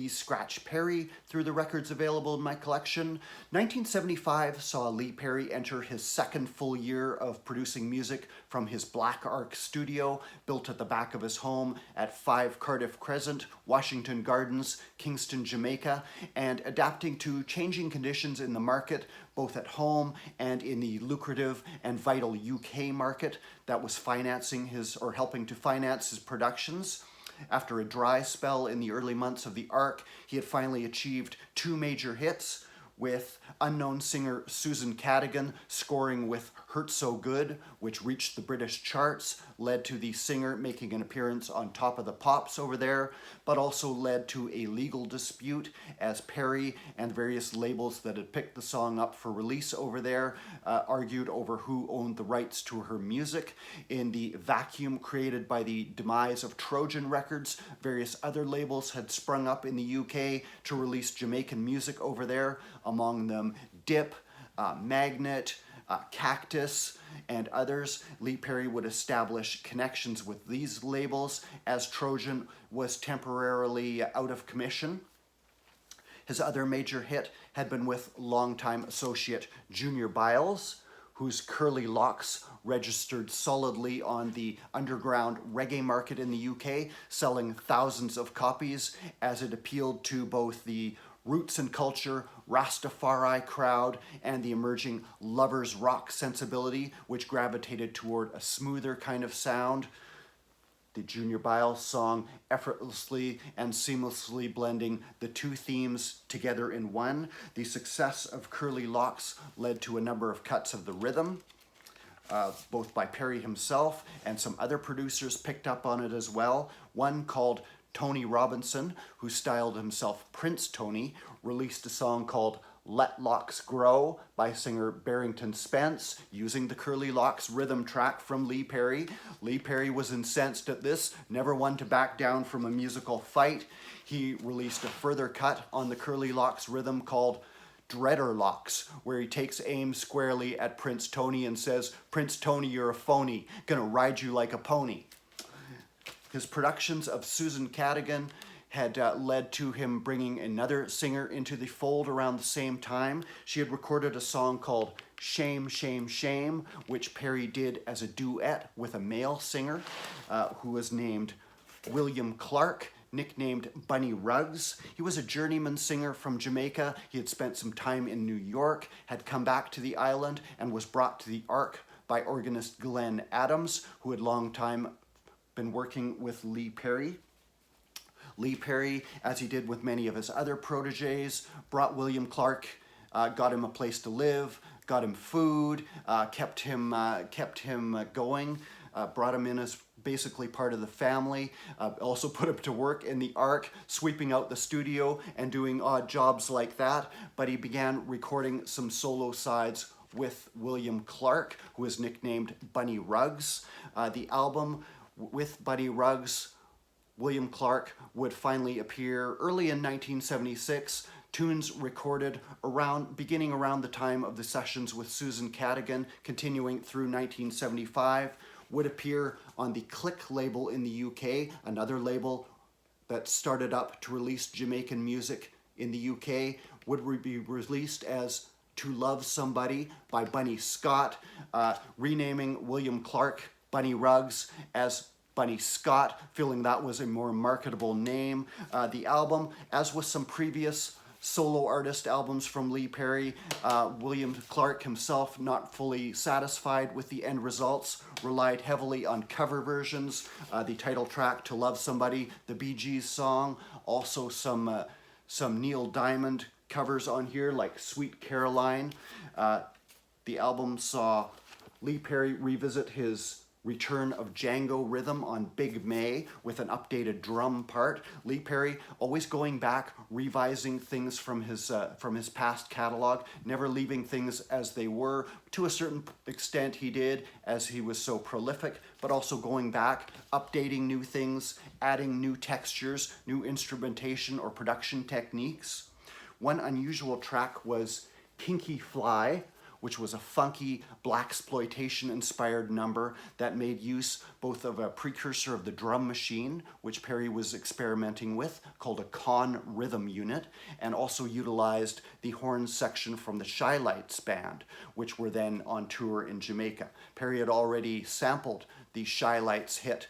Please Scratch Perry through the records available in my collection. 1975 saw Lee Perry enter his second full year of producing music from his Black Ark studio, built at the back of his home at 5 Cardiff Crescent, Washington Gardens, Kingston, Jamaica, and adapting to changing conditions in the market, both at home and in the lucrative and vital UK market that was financing his, or helping to finance his productions. After a dry spell in the early months of the Ark, he had finally achieved 2 major hits, with unknown singer Susan Cadogan scoring with Hurt So Good, which reached the British charts, led to the singer making an appearance on Top of the Pops over there, but also led to a legal dispute as Perry and various labels that had picked the song up for release over there argued over who owned the rights to her music. In the vacuum created by the demise of Trojan Records, various other labels had sprung up in the UK to release Jamaican music over there, among them Dip, Magnet, Cactus, and others. Lee Perry would establish connections with these labels as Trojan was temporarily out of commission. His other major hit had been with longtime associate Junior Byles, whose Curly Locks registered solidly on the underground reggae market in the UK, selling thousands of copies as it appealed to both the roots and culture Rastafari crowd and the emerging lovers rock sensibility, which gravitated toward a smoother kind of sound. The Junior Byles song effortlessly and seamlessly blending the two themes together in one. The success of Curly Locks led to a number of cuts of the rhythm, both by Perry himself and some other producers picked up on it as well. One called Tony Robinson, who styled himself Prince Tony, released a song called Let Locks Grow by singer Barrington Spence, using the Curly Locks rhythm track from Lee Perry. Lee Perry was incensed at this, never one to back down from a musical fight. He released a further cut on the Curly Locks rhythm called Dreader Locks, where he takes aim squarely at Prince Tony and says, "Prince Tony, you're a phony, gonna ride you like a pony." His productions of Susan Cadogan had led to him bringing another singer into the fold around the same time. She had recorded a song called Shame, Shame, Shame, which Perry did as a duet with a male singer who was named William Clark, nicknamed Bunny Ruggs. He was a journeyman singer from Jamaica. He had spent some time in New York, had come back to the island, and was brought to the Ark by organist Glenn Adams, who had long time been working with Lee Perry. Lee Perry, as he did with many of his other proteges, brought William Clark, got him a place to live, got him food, kept him going, brought him in as basically part of the family, also put him to work in the Ark, sweeping out the studio and doing odd jobs like that. But he began recording some solo sides with William Clark, who is nicknamed Bunny Ruggs. The album with Bunny Ruggs, William Clark, would finally appear early in 1976. Tunes recorded beginning around the time of the sessions with Susan Cadogan, continuing through 1975, would appear on the Click label in the UK, another label that started up to release Jamaican music in the UK, would be released as To Love Somebody by Bunny Scott, renaming William Clark Bunny Ruggs as Bunny Scott, feeling that was a more marketable name. The album, as with some previous solo artist albums from Lee Perry, William Clark himself, not fully satisfied with the end results, relied heavily on cover versions. The title track, To Love Somebody, the Bee Gees song, also some Neil Diamond covers on here, like Sweet Caroline. The album saw Lee Perry revisit his return of Django rhythm on Big May with an updated drum part. Lee Perry always going back, revising things from his past catalog, never leaving things as they were. To a certain extent he did, as he was so prolific, but also going back, updating new things, adding new textures, new instrumentation or production techniques. One unusual track was Kinky Fly, which was a funky blaxploitation inspired number that made use both of a precursor of the drum machine, which Perry was experimenting with, called a con rhythm unit, and also utilized the horn section from the Shy-Lights band, which were then on tour in Jamaica. Perry had already sampled the Shy-Lights hit,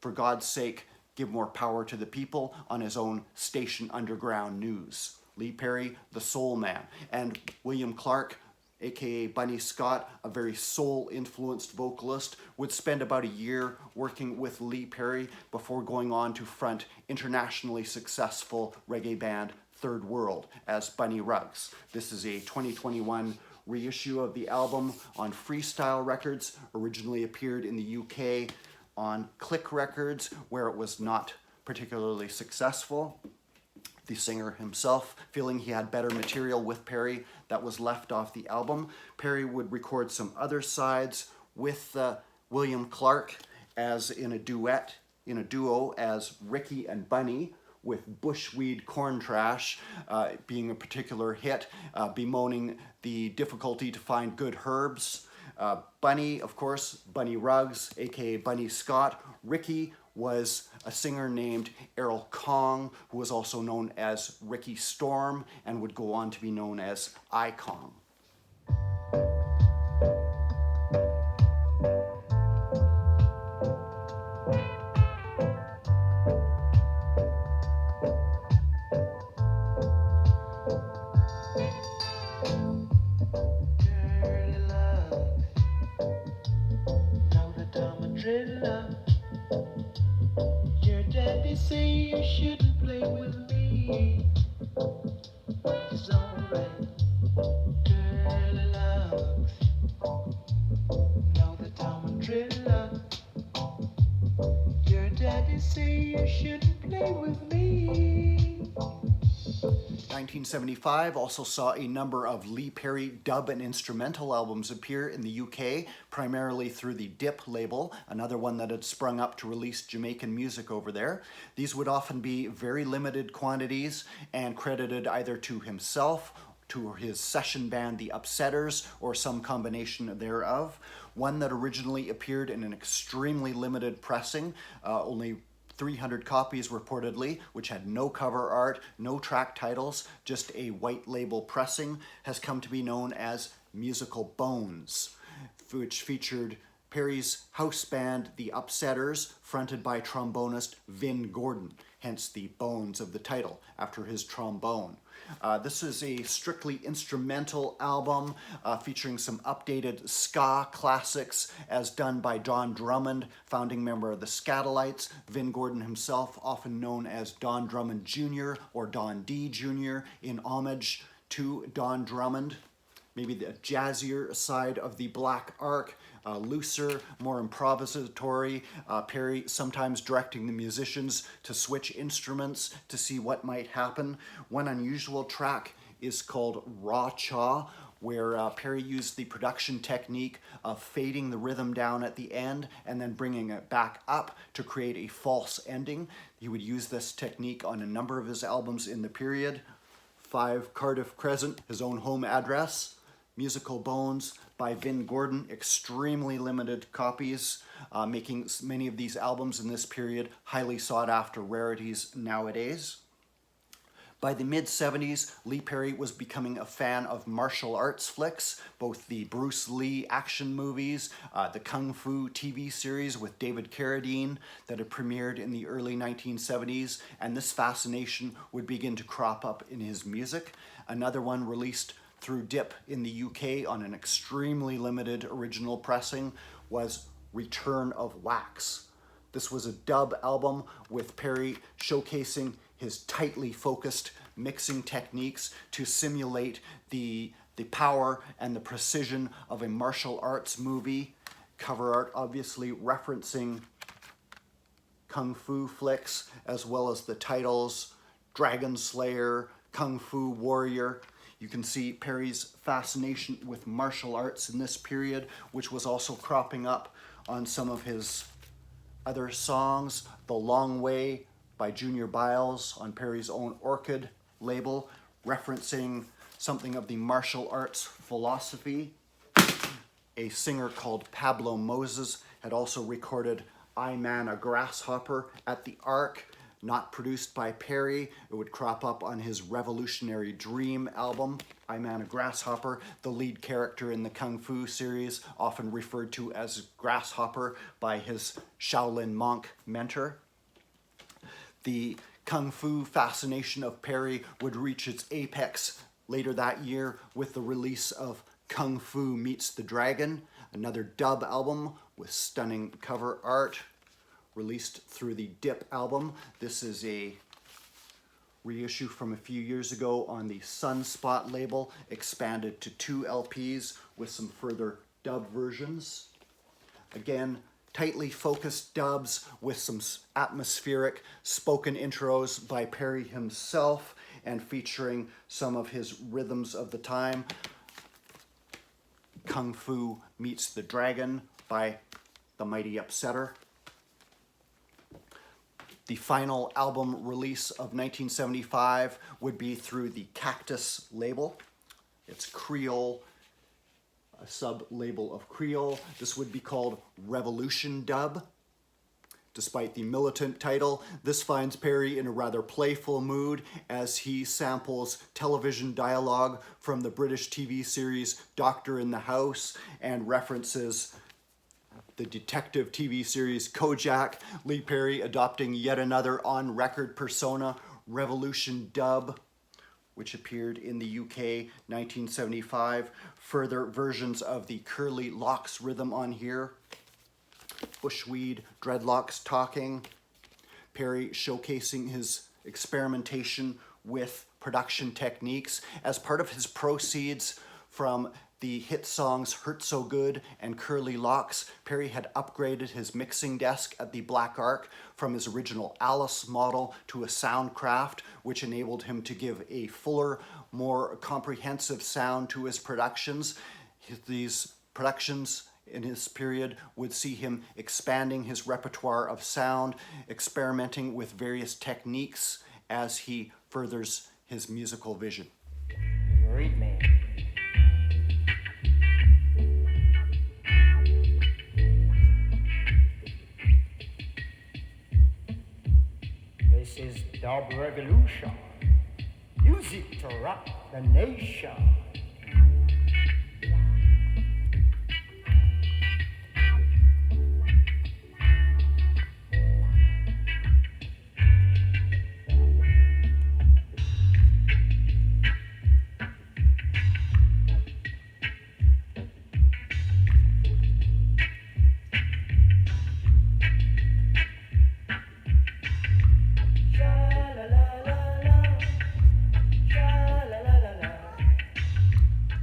"For God's Sake, Give More Power to the People," on his own station Underground News. Lee Perry, the soul man, and William Clark, aka Bunny Scott, a very soul-influenced vocalist, would spend about a year working with Lee Perry before going on to front internationally successful reggae band Third World as Bunny Ruggs. This is a 2021 reissue of the album on Freestyle Records, originally appeared in the UK on Click Records, where it was not particularly successful. The singer himself, feeling he had better material with Perry, that was left off the album. Perry would record some other sides with William Clark as in a duo as Ricky and Bunny, with Bushweed Corn Trash being a particular hit, bemoaning the difficulty to find good herbs. Bunny, of course, Bunny Ruggs, aka Bunny Scott. Ricky was a singer named Errol Kong, who was also known as Ricky Storm and would go on to be known as I-Kong. Your daddy say you shouldn't play with me. It's alright, girl loves. Know that I'm a driller. Your daddy say you shouldn't play with me. 1975 also saw a number of Lee Perry dub and instrumental albums appear in the UK, primarily through the Dip label, another one that had sprung up to release Jamaican music over there. These would often be very limited quantities and credited either to himself, to his session band, the Upsetters, or some combination thereof. One that originally appeared in an extremely limited pressing, only 300 copies reportedly, which had no cover art, no track titles, just a white label pressing, has come to be known as Musical Bones, which featured Perry's house band, the Upsetters, fronted by trombonist Vin Gordon, hence the bones of the title, after his trombone. This is a strictly instrumental album featuring some updated ska classics as done by Don Drummond, founding member of the Skatalites. Vin Gordon himself, often known as Don Drummond Jr. or Don D Jr. in homage to Don Drummond. Maybe the jazzier side of the Black Ark, looser, more improvisatory. Perry sometimes directing the musicians to switch instruments to see what might happen. One unusual track is called Raw Chaw, where Perry used the production technique of fading the rhythm down at the end and then bringing it back up to create a false ending. He would use this technique on a number of his albums in the period. 5 Cardiff Crescent, his own home address. Musical Bones by Vin Gordon, extremely limited copies, making many of these albums in this period highly sought after rarities nowadays. By the mid-70s, Lee Perry was becoming a fan of martial arts flicks, both the Bruce Lee action movies, the Kung Fu TV series with David Carradine that had premiered in the early 1970s, and this fascination would begin to crop up in his music. Another one released through Dip in the UK on an extremely limited original pressing was Return of Wax. This was a dub album with Perry showcasing his tightly focused mixing techniques to simulate the power and the precision of a martial arts movie. Cover art obviously referencing Kung Fu flicks, as well as the titles Dragon Slayer, Kung Fu Warrior. You can see Perry's fascination with martial arts in this period, which was also cropping up on some of his other songs. The Long Way by Junior Biles on Perry's own Orchid label, referencing something of the martial arts philosophy. A singer called Pablo Moses had also recorded I Man a Grasshopper at the Ark, not produced by Perry. It would crop up on his Revolutionary Dream album, I Man a Grasshopper, the lead character in the Kung Fu series, often referred to as Grasshopper by his Shaolin monk mentor. The Kung Fu fascination of Perry would reach its apex later that year with the release of Kung Fu Meets the Dragon, another dub album with stunning cover art, released through the Dip album. This is a reissue from a few years ago on the Sunspot label, expanded to 2 LPs with some further dub versions. Again, tightly focused dubs with some atmospheric spoken intros by Perry himself and featuring some of his rhythms of the time. Kung Fu Meets the Dragon by the Mighty Upsetter. The final album release of 1975 would be through the Cactus label. It's Creole, a sub-label of Creole. This would be called Revolution Dub. Despite the militant title, this finds Perry in a rather playful mood as he samples television dialogue from the British TV series Doctor in the House and references the detective TV series Kojak. Lee Perry adopting yet another on-record persona, Revolution Dub, which appeared in the UK 1975. Further versions of the Curly Locks rhythm on here. Bushweed, dreadlocks talking. Perry showcasing his experimentation with production techniques. As part of his proceeds from the hit songs Hurt So Good and Curly Locks, Perry had upgraded his mixing desk at the Black Ark from his original Alice model to a Soundcraft, which enabled him to give a fuller, more comprehensive sound to his productions. These productions in his period would see him expanding his repertoire of sound, experimenting with various techniques as he furthers his musical vision. Read me. This is Dub Revolution. Music to rock the nation.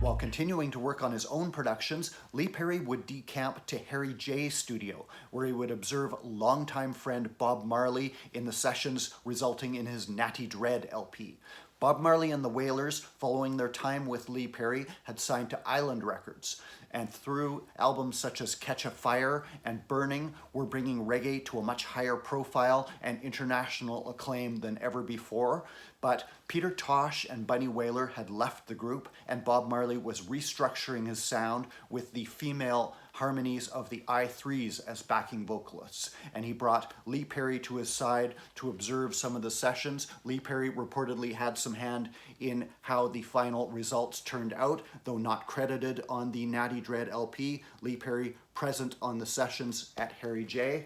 While continuing to work on his own productions, Lee Perry would decamp to Harry J's studio, where he would observe longtime friend Bob Marley in the sessions resulting in his Natty Dread LP. Bob Marley and the Wailers, following their time with Lee Perry, had signed to Island Records, and through albums such as Catch a Fire and Burning, were bringing reggae to a much higher profile and international acclaim than ever before. But Peter Tosh and Bunny Wailer had left the group, and Bob Marley was restructuring his sound with the female harmonies of the I3s as backing vocalists. And he brought Lee Perry to his side to observe some of the sessions. Lee Perry reportedly had some hand in how the final results turned out, though not credited on the Natty Dread LP. Lee Perry present on the sessions at Harry J.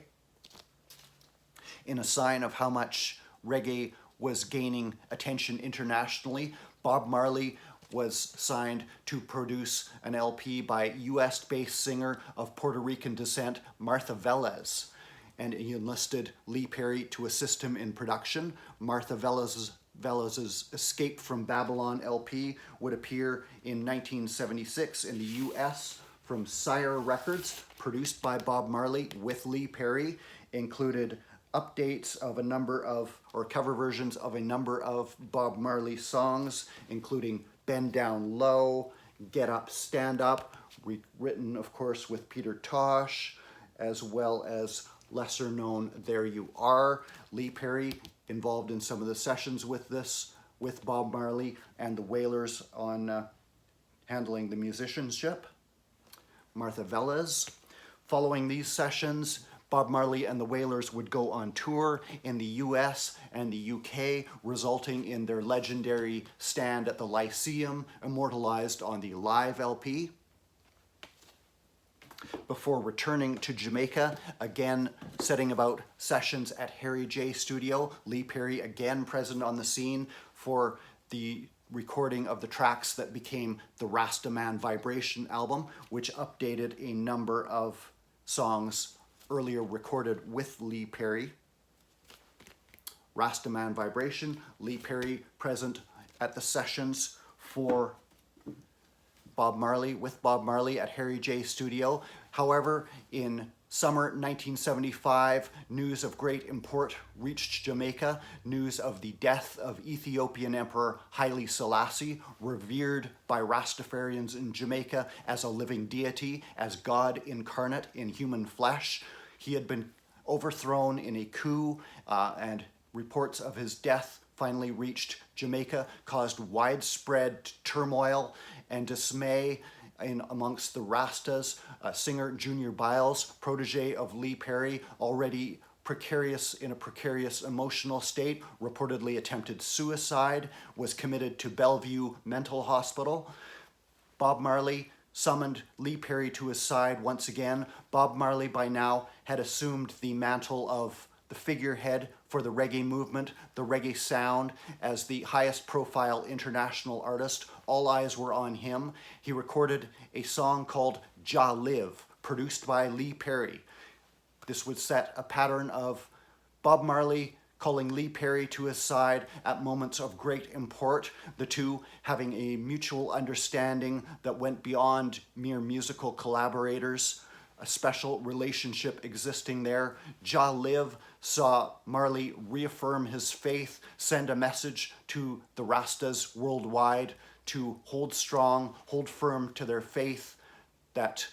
In a sign of how much reggae was gaining attention internationally, Bob Marley was signed to produce an LP by US-based singer of Puerto Rican descent, Martha Velez, and he enlisted Lee Perry to assist him in production. Martha Velez's Escape from Babylon LP would appear in 1976 in the US from Sire Records, produced by Bob Marley with Lee Perry, included updates of a number of, or cover versions of a number of Bob Marley songs, including Bend Down Low, Get Up, Stand Up, written, of course, with Peter Tosh, as well as lesser known There You Are. Lee Perry involved in some of the sessions with this, with Bob Marley and the Wailers on handling the musicianship. Martha Velez. Following these sessions, Bob Marley and the Wailers would go on tour in the US and the UK, resulting in their legendary stand at the Lyceum, immortalized on the Live LP. Before returning to Jamaica, again setting about sessions at Harry J Studio, Lee Perry again present on the scene for the recording of the tracks that became the Rastaman Vibration album, which updated a number of songs earlier recorded with Lee Perry. Rastaman Vibration, Lee Perry present at the sessions for Bob Marley, with Bob Marley at Harry J Studio. However, in summer 1975, news of great import reached Jamaica, news of the death of Ethiopian Emperor Haile Selassie, revered by Rastafarians in Jamaica as a living deity, as God incarnate in human flesh. He had been overthrown in a coup, and reports of his death finally reached Jamaica, caused widespread turmoil and dismay amongst the Rastas. Singer Junior Biles, protege of Lee Perry, already in a precarious emotional state, reportedly attempted suicide, was committed to Bellevue Mental Hospital. Bob Marley summoned Lee Perry to his side once again. Bob Marley by now had assumed the mantle of the figurehead for the reggae movement, the reggae sound, as the highest profile international artist. All eyes were on him. He recorded a song called Ja Live, produced by Lee Perry. This would set a pattern of Bob Marley calling Lee Perry to his side at moments of great import, the two having a mutual understanding that went beyond mere musical collaborators, a special relationship existing there. Ja Live saw Marley reaffirm his faith, send a message to the Rastas worldwide to hold strong, hold firm to their faith that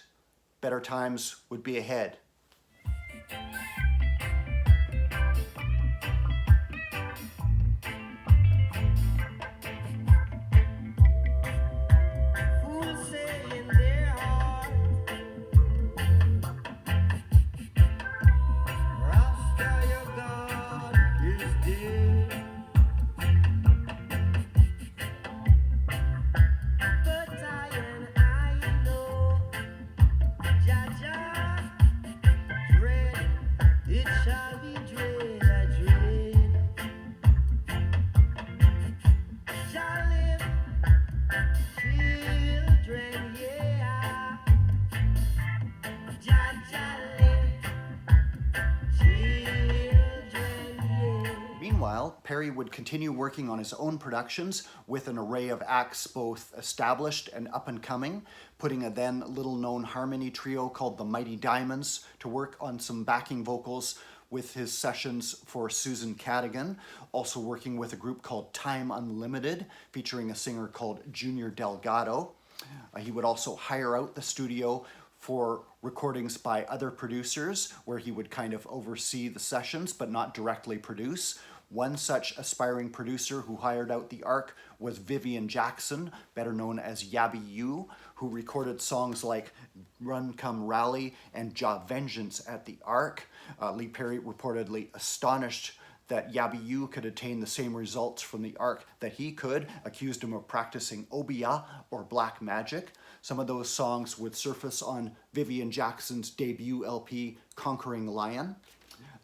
better times would be ahead. Fools say in their heart, Rasta, your God is dead. But I know, Jah dread, it shall be dread, I dread. Shall live, children, yeah. Jah live, children, yeah. Meanwhile, Perry would continue working on his own productions with an array of acts both established and up and coming, putting a then little-known harmony trio called the Mighty Diamonds to work on some backing vocals with his sessions for Susan Cadigan, also working with a group called Time Unlimited, featuring a singer called Junior Delgado. He would also hire out the studio for recordings by other producers, where he would kind of oversee the sessions but not directly produce. One such aspiring producer who hired out the Ark was Vivian Jackson, better known as Yabby U, who recorded songs like Run Come Rally and Jaw Vengeance at the Ark. Lee Perry reportedly astonished that Yabby U could attain the same results from the Ark that he could, accused him of practicing Obia or black magic. Some of those songs would surface on Vivian Jackson's debut LP, Conquering Lion.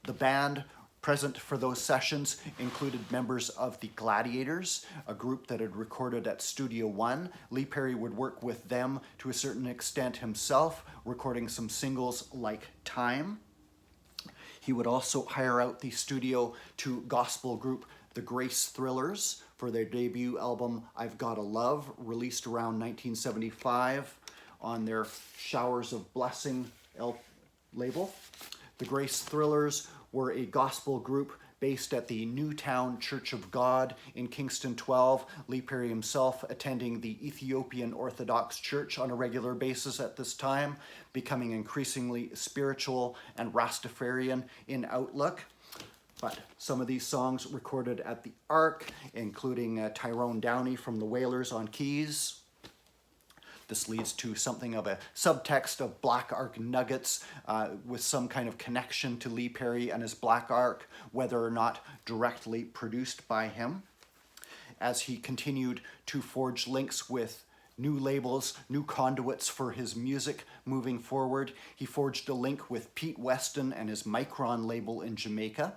The band present for those sessions included members of the Gladiators, a group that had recorded at Studio One. Lee Perry would work with them to a certain extent himself, recording some singles like Time. He would also hire out the studio to gospel group The Grace Thrillers for their debut album I've Gotta Love, released around 1975 on their Showers of Blessing label. The Grace Thrillers were a gospel group based at the Newtown Church of God in Kingston 12, Lee Perry himself attending the Ethiopian Orthodox Church on a regular basis at this time, becoming increasingly spiritual and Rastafarian in outlook. But some of these songs recorded at the Ark, including Tyrone Downey from the Wailers on keys. This leads to something of a subtext of Black Ark nuggets with some kind of connection to Lee Perry and his Black Ark, whether or not directly produced by him. As he continued to forge links with new labels, new conduits for his music moving forward, he forged a link with Pete Weston and his Micron label in Jamaica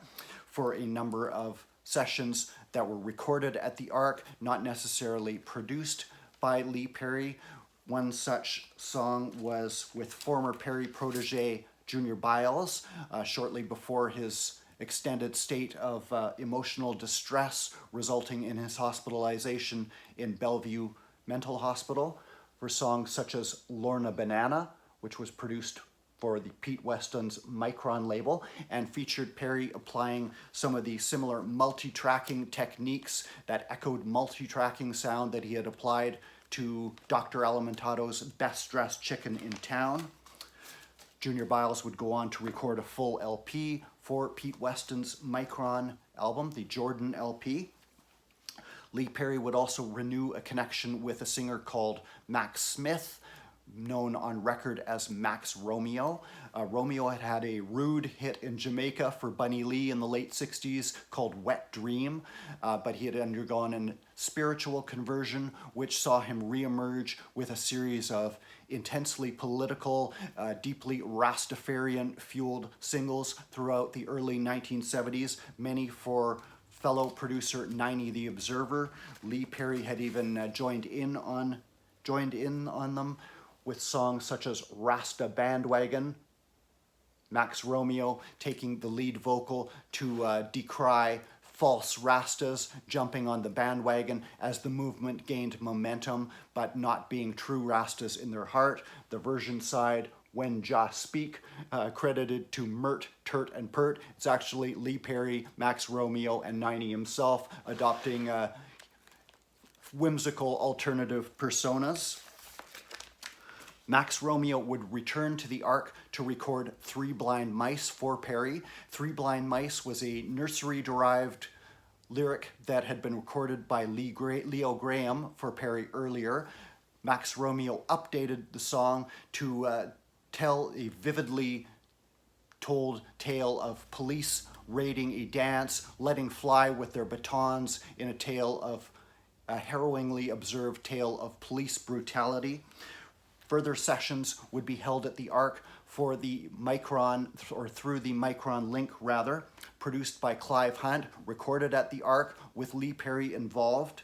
for a number of sessions that were recorded at the Ark, not necessarily produced by Lee Perry. One such song was with former Perry protege Junior Biles, shortly before his extended state of emotional distress resulting in his hospitalization in Bellevue Mental Hospital, for songs such as Lorna Banana, which was produced for the Pete Weston's Micron label and featured Perry applying some of the similar multi-tracking techniques, that echoed multi-tracking sound that he had applied to Dr. Alimentado's Best Dressed Chicken in Town. Junior Biles would go on to record a full LP for Pete Weston's Micron album, the Jordan LP. Lee Perry would also renew a connection with a singer called Max Smith, known on record as Max Romeo. Romeo had had a rude hit in Jamaica for Bunny Lee in the late 60s called Wet Dream, but he had undergone a spiritual conversion which saw him reemerge with a series of intensely political, deeply Rastafarian-fueled singles throughout the early 1970s, many for fellow producer Niney the Observer. Lee Perry had even joined in on them with songs such as Rasta Bandwagon, Max Romeo taking the lead vocal to decry false Rastas jumping on the bandwagon as the movement gained momentum, but not being true Rastas in their heart. The version side, When Jah Speak, credited to Mert, Turt, and Pert. It's actually Lee Perry, Max Romeo, and Niney himself adopting whimsical alternative personas. Max Romeo would return to the Ark to record Three Blind Mice for Perry. Three Blind Mice was a nursery-derived lyric that had been recorded by Leo Graham for Perry earlier. Max Romeo updated the song to tell a vividly told tale of police raiding a dance, letting fly with their batons in a harrowingly observed tale of police brutality. Further sessions would be held at the Ark for the Micron, or through the Micron link rather, produced by Clive Hunt, recorded at the Ark with Lee Perry involved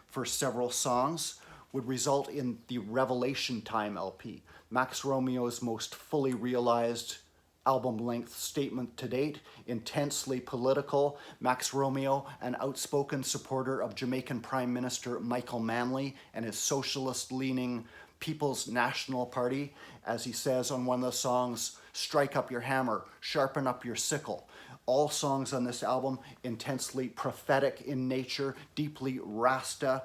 for several songs, would result in the Revelation Time LP, Max Romeo's most fully realized album-length statement to date, intensely political. Max Romeo, an outspoken supporter of Jamaican Prime Minister Michael Manley and his socialist-leaning People's National Party, as he says on one of the songs, "Strike up your hammer, sharpen up your sickle." All songs on this album intensely prophetic in nature, deeply Rasta,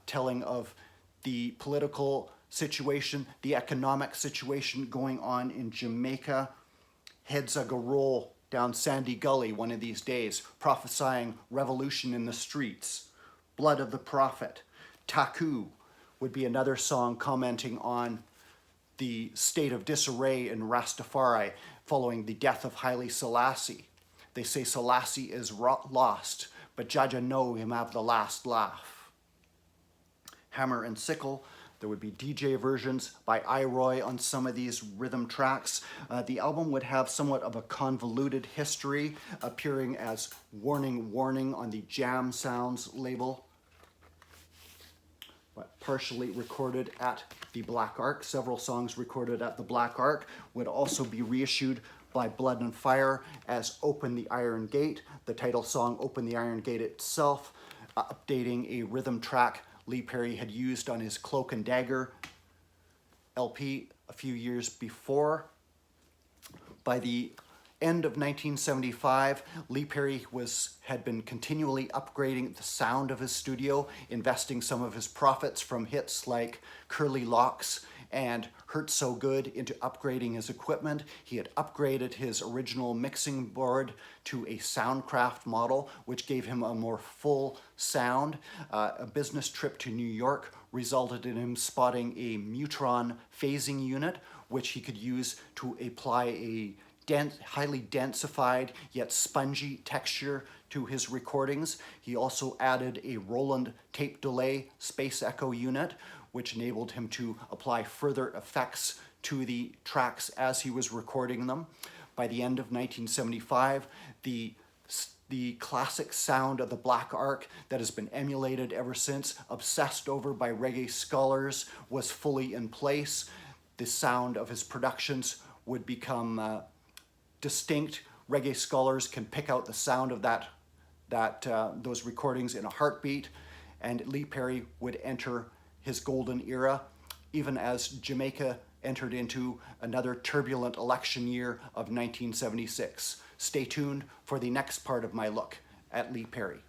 telling of the political situation, the economic situation going on in Jamaica. Heads a go roll down Sandy Gully one of these days, prophesying revolution in the streets. Blood of the Prophet. Taku would be another song commenting on the state of disarray in Rastafari following the death of Haile Selassie. They say Selassie is lost, but Jaja know him have the last laugh. Hammer and Sickle. There would be DJ versions by Iroy on some of these rhythm tracks. The album would have somewhat of a convoluted history, appearing as Warning Warning on the Jam Sounds label, but partially recorded at the Black Ark. Several songs recorded at the Black Ark would also be reissued by Blood and Fire as Open the Iron Gate, the title song Open the Iron Gate itself, updating a rhythm track Lee Perry had used on his Cloak and Dagger LP a few years before. By the end of 1975, Lee Perry had been continually upgrading the sound of his studio, investing some of his profits from hits like Curly Locks and Hurt So Good into upgrading his equipment. He had upgraded his original mixing board to a Soundcraft model, which gave him a more full sound. A business trip to New York resulted in him spotting a Mutron phasing unit, which he could use to apply a highly densified yet spongy texture to his recordings. He also added a Roland tape delay space echo unit, which enabled him to apply further effects to the tracks as he was recording them. By the end of 1975, the classic sound of the Black Ark that has been emulated ever since, obsessed over by reggae scholars, was fully in place. The sound of his productions would become distinct. Reggae scholars can pick out the sound of those recordings in a heartbeat, and Lee Perry would enter his golden era, even as Jamaica entered into another turbulent election year of 1976. Stay tuned for the next part of my look at Lee Perry.